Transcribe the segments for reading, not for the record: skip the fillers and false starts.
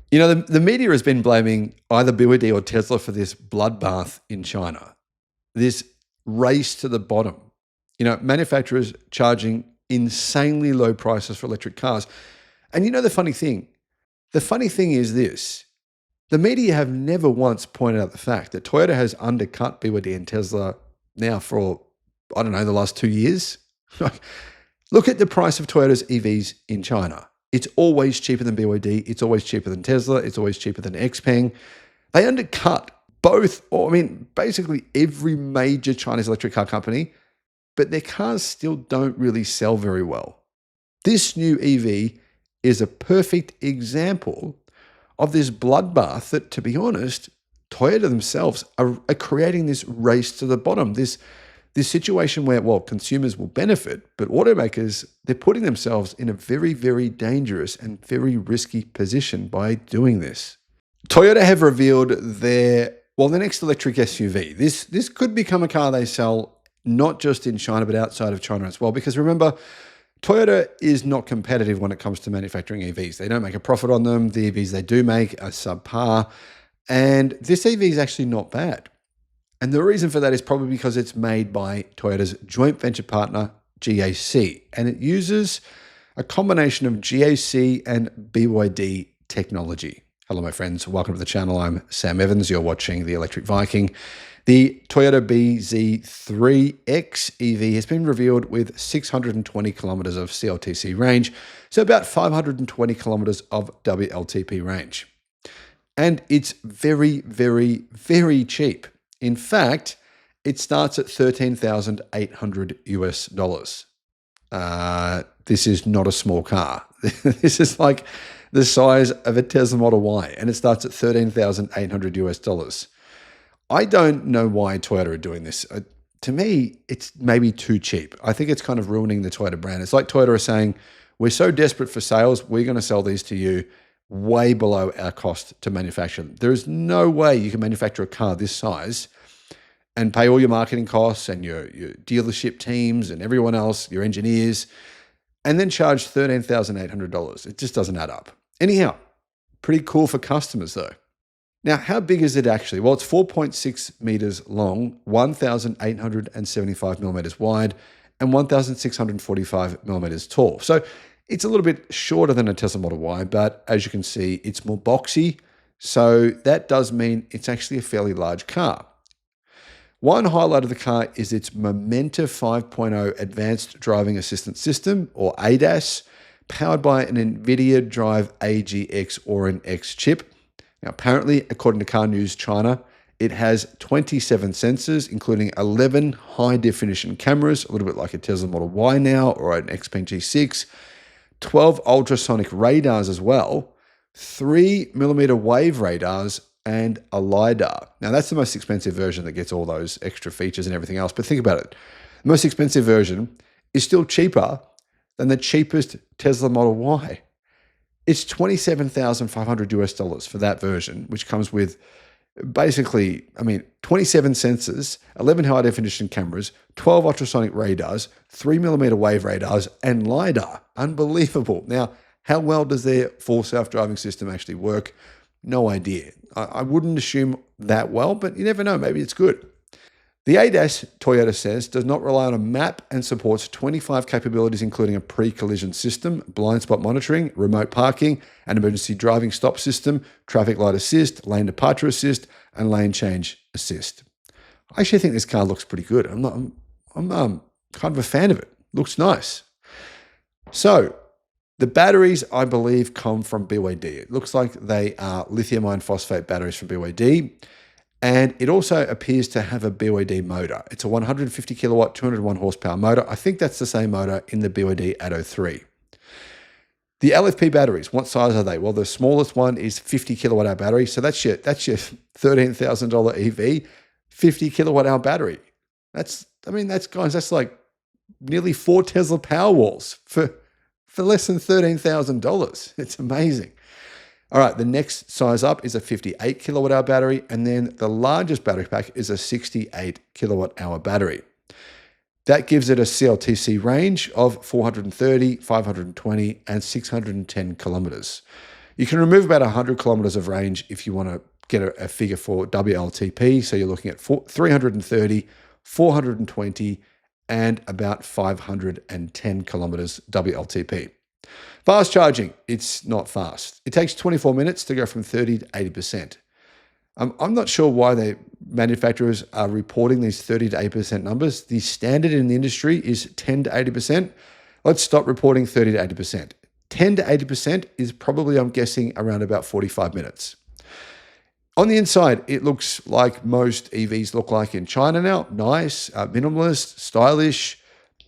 You know, the media has been blaming either BYD or Tesla for this bloodbath in China, this race to the bottom. You know, manufacturers charging insanely low prices for electric cars. And you know the funny thing? The funny thing is this. The media have never once pointed out the fact that Toyota has undercut BYD and Tesla now for, I don't know, the last 2 years. Look at the price of Toyota's EVs in China. It's always cheaper than BYD. It's always cheaper than Tesla. It's always cheaper than XPeng. They undercut both, or I mean, basically every major Chinese electric car company, but their cars still don't really sell very well. This new EV is a perfect example of this bloodbath that, to be honest, Toyota themselves are creating this race to the bottom, this situation where, well, consumers will benefit, but automakers, they're putting themselves in a very, very dangerous and very risky position by doing this. Toyota have revealed their next electric SUV. This could become a car they sell not just in China, but outside of China as well. Because remember, Toyota is not competitive when it comes to manufacturing EVs. They don't make a profit on them. The EVs they do make are subpar. And this EV is actually not bad. And the reason for that is probably because it's made by Toyota's joint venture partner, GAC. And it uses a combination of GAC and BYD technology. Hello, my friends. Welcome to the channel. I'm Sam Evans. You're watching the Electric Viking. The Toyota bZ3X EV has been revealed with 620 kilometers of CLTC range, so about 520 kilometers of WLTP range. And it's very, very, very cheap. In fact, it starts at $13,800 US. This is not a small car. This is like the size of a Tesla Model Y, and it starts at $13,800 US. I don't know why Toyota are doing this. To me, it's maybe too cheap. I think it's kind of ruining the Toyota brand. It's like Toyota are saying, we're so desperate for sales, we're going to sell these to you way below our cost to manufacture them. There is no way you can manufacture a car this size and pay all your marketing costs and your dealership teams and everyone else, your engineers, and then charge $13,800. It just doesn't add up. Anyhow, pretty cool for customers though. Now, how big is it actually? Well, it's 4.6 meters long, 1,875 millimeters wide, and 1,645 millimeters tall. So it's a little bit shorter than a Tesla Model Y, but as you can see, it's more boxy. So that does mean it's actually a fairly large car. One highlight of the car is its Momenta 5.0 Advanced Driving Assistance System, or ADAS, powered by an NVIDIA Drive AGX Orin X chip. Now, apparently, according to Car News China, it has 27 sensors, including 11 high-definition cameras, a little bit like a Tesla Model Y now, or an XPeng G6, 12 ultrasonic radars as well, 3mm wave radars, and a LiDAR. Now, that's the most expensive version that gets all those extra features and everything else. But think about it. The most expensive version is still cheaper than the cheapest Tesla Model Y. It's $27,500 US for that version, which comes with basically, 27 sensors, 11 high-definition cameras, 12 ultrasonic radars, 3mm wave radars, and LiDAR. Unbelievable. Now, how well does their full self-driving system actually work? No idea. I wouldn't assume that well, but you never know. Maybe it's good. The ADAS, Toyota says, does not rely on a map and supports 25 capabilities, including a pre-collision system, blind spot monitoring, remote parking, an emergency driving stop system, traffic light assist, lane departure assist, and lane change assist. I actually think this car looks pretty good. I'm kind of a fan of it. Looks nice. So the batteries, I believe, come from BYD. It looks like they are lithium iron phosphate batteries from BYD. And it also appears to have a BYD motor. It's a 150 kilowatt, 201 horsepower motor. I think that's the same motor in the BYD Atto 3. The LFP batteries, what size are they? Well, the smallest one is 50 kilowatt hour battery. So that's your $13,000 EV, 50 kilowatt hour battery. That's like nearly 4 Tesla Powerwalls for less than $13,000. It's amazing. All right, the next size up is a 58 kilowatt hour battery, and then the largest battery pack is a 68 kilowatt hour battery. That gives it a CLTC range of 430, 520, and 610 kilometers. You can remove about 100 kilometers of range if you want to get a figure for WLTP. So you're looking at 330, 420, and about 510 kilometers WLTP. Fast charging, it's not fast. It takes 24 minutes to go from 30 to 80%. I'm not sure why the manufacturers are reporting these 30 to 80% numbers. The standard in the industry is 10 to 80%. Let's stop reporting 30 to 80%. 10 to 80% is probably, I'm guessing, around about 45 minutes. On the inside, it looks like most EVs look like in China now. Nice, minimalist, stylish.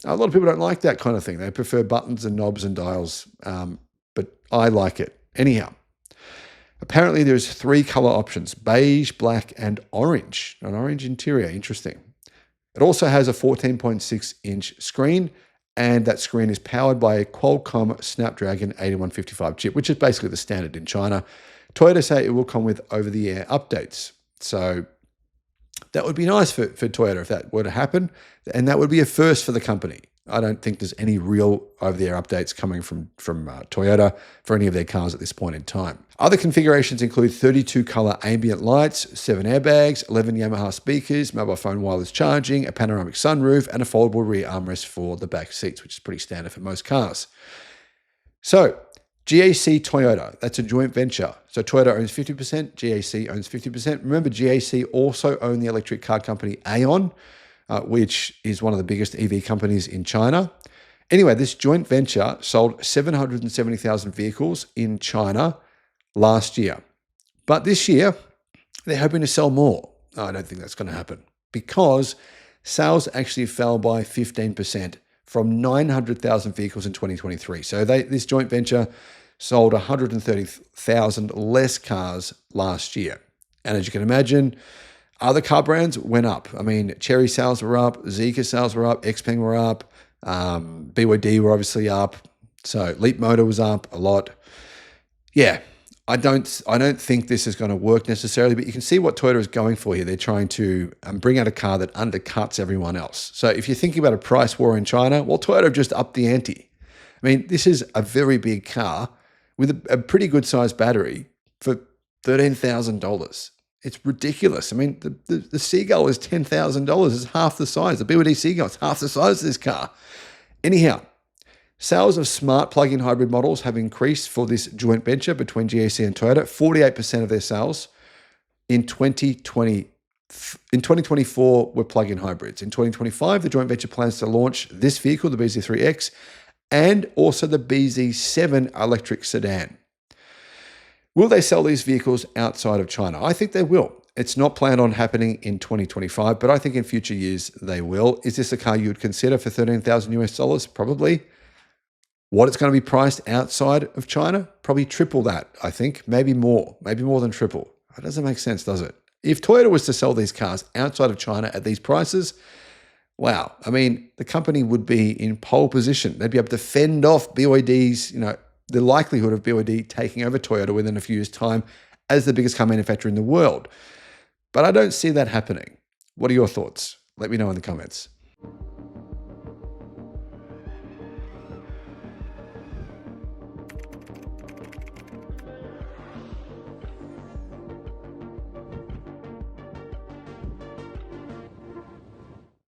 A lot of people don't like that kind of thing. They prefer buttons and knobs and dials, but I like it. Anyhow, apparently there's 3 color options: beige, black, and orange. An orange interior, interesting. It also has a 14.6-inch screen, and that screen is powered by a Qualcomm Snapdragon 8155 chip, which is basically the standard in China. Toyota say it will come with over-the-air updates. So that would be nice for Toyota if that were to happen, and that would be a first for the company. I don't think there's any real over-the-air updates coming from Toyota for any of their cars at this point in time. Other configurations include 32 color ambient lights, 7 airbags, 11 Yamaha speakers, mobile phone wireless charging, a panoramic sunroof, and a foldable rear armrest for the back seats, which is pretty standard for most cars. So GAC Toyota, that's a joint venture. So Toyota owns 50%, GAC owns 50%. Remember, GAC also own the electric car company Aeon, which is one of the biggest EV companies in China. Anyway, this joint venture sold 770,000 vehicles in China last year. But this year, they're hoping to sell more. I don't think that's going to happen because sales actually fell by 15% from 900,000 vehicles in 2023. So this joint venture sold 130,000 less cars last year. And as you can imagine, other car brands went up. I mean, Chery sales were up, Zeekr sales were up, Xpeng were up, BYD were obviously up. So Leapmotor was up a lot. Yeah, I don't think this is going to work necessarily, but you can see what Toyota is going for here. They're trying to bring out a car that undercuts everyone else. So if you're thinking about a price war in China, well, Toyota have just upped the ante. I mean, this is a very big car with a pretty good sized battery for $13,000. It's ridiculous. I mean, the Seagull is $10,000. It's half the size. The BYD Seagull is half the size of this car. Anyhow, sales of smart plug-in hybrid models have increased for this joint venture between GAC and Toyota. 48% of their sales in 2024 were plug-in hybrids. In 2025, the joint venture plans to launch this vehicle, the bZ3X, and also the bZ7 electric sedan. Will they sell these vehicles outside of China? I think they will. It's not planned on happening in 2025, but I think in future years they will. Is this a car you would consider for $13,000 US? Probably. What it's going to be priced outside of China? Probably triple that, I think. Maybe more than triple. That doesn't make sense, does it? If Toyota was to sell these cars outside of China at these prices, wow. I mean, the company would be in pole position. They'd be able to fend off BYD's, the likelihood of BYD taking over Toyota within a few years' time as the biggest car manufacturer in the world. But I don't see that happening. What are your thoughts? Let me know in the comments.